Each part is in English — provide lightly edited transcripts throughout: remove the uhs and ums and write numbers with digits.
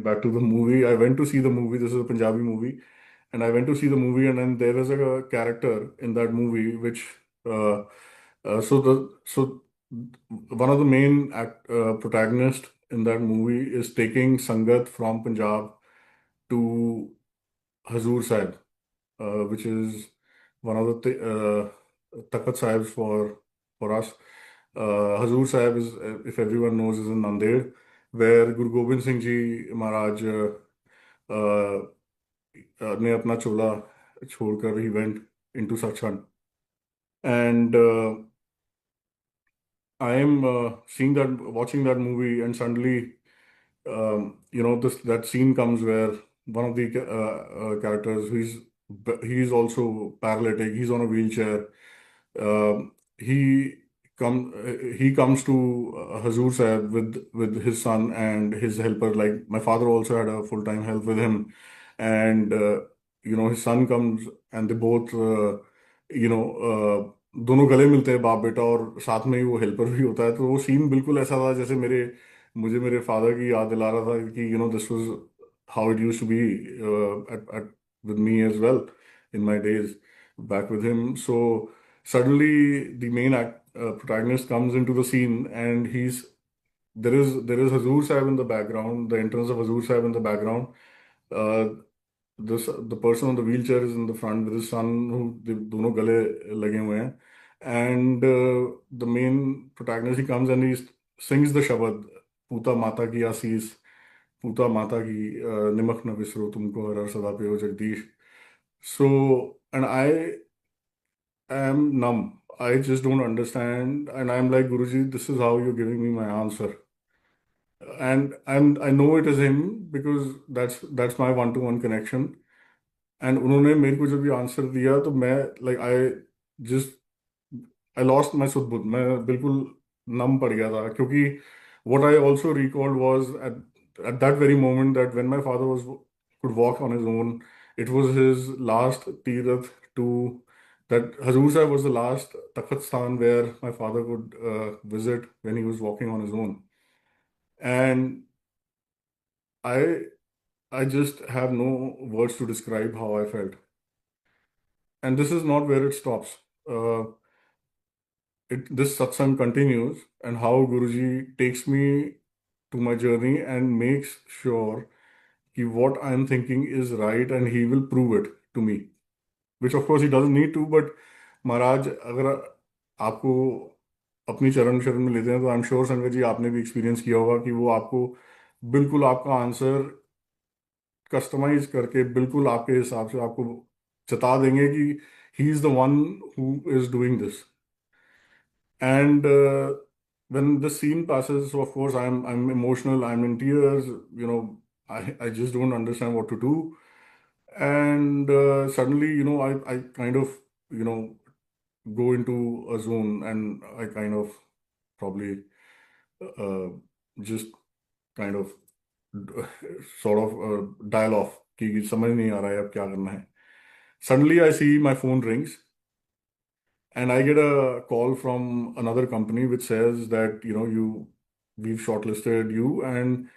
back to the movie. I went to see the movie. This is a Punjabi movie, and I went to see the movie, and then there is a character in that movie which uh, so one of the main protagonists in that movie is taking Sangat from Punjab to Hazur Sahib, which is one of the Takat Sahibs for us. Hazur Sahib is, if everyone knows, is in Nanded, where Guru Gobind Singh Ji Maharaj uh, ने अपना चोला छोड़कर he went into Sachkhand. And I am seeing that, watching that movie, and suddenly, this that scene comes where one of the characters, he's also paralytic, he's on a wheelchair. He he comes to Hazur Sahib with his son and his helper. Like my father also had a full-time help with him, and his son comes, and they both दोनों गले मिलते हैं बाप बेटा, और साथ में ही वो हेल्पर भी होता है। तो वो सीन बिल्कुल ऐसा था जैसे मुझे मेरे फादर की याद दिला रहा था कि this was how it used to be at with me as well in my days back with him. So suddenly the main protagonist comes into the scene, and there is Hazur Sahib in the background, the entrance of Hazur Sahib in the background. Uh, the person on the wheelchair is in the front with his son, who दोनों गले लगे हुए हैं. And the main protagonist, he comes and he sings the shabad, पूता माता की आसीस, पूता माता की निमक न विसरो तुमको हर हर सदा पे हो Jagdish. So, and I am numb. I just don't understand. And I'm like, Guruji, this is how you're giving me my answer. And I know it is him because that's my one-to-one connection. And उन्होंने मेरे को जब ये answer दिया तो मैं, like, just I lost my सुध-बुध. मैं बिल्कुल नम पड़ गया था, क्योंकि what I also recalled was at that very moment that when my father could walk on his own, it was his last tirath to that Hazur Sahib was the last Takhat Sthan where my father could visit when he was walking on his own. And I I just have no words to describe how I felt. And this is not where it stops. Uh, this satsang continues, and how Guruji takes me to my journey and makes sure that what I'm thinking is right, and he will prove it to me. Which of course he doesn't need to, but महाराज अगर आपको अपनी चरण शरण में लेते हैं तो I am sure संगत जी आपने भी एक्सपीरियंस किया होगा कि वो आपको बिल्कुल आपका आंसर कस्टमाइज करके बिल्कुल आपके हिसाब से आपको चता देंगे कि he is the one who is doing this. And when the scene passes, so of course I'm emotional, I'm in tears, I just don't understand what to do. And suddenly, I kind of, you know, go into a zone, and I kind of probably uh, just kind of sort of dial off कि समझ नहीं आ रहा है अब क्या करना है. Suddenly I see my phone rings, and I get a call from another company which says that we've shortlisted you, and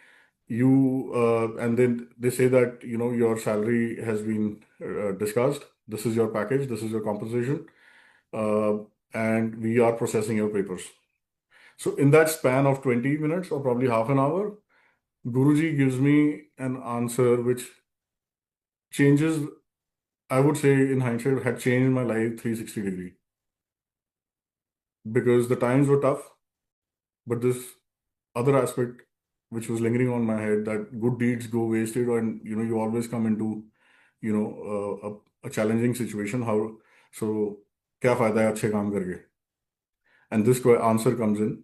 and then they say that your salary has been discussed. This is your package. This is your compensation, uh, and we are processing your papers. So in that span of 20 minutes or probably half an hour, Guruji gives me an answer which changes. I would say in hindsight had changed my life 360 degree, because the times were tough. But this other aspect which was lingering on my head, that good deeds go wasted, and you always come into a challenging situation. How so? क्या फायदा है अच्छे काम करके? And this answer comes in.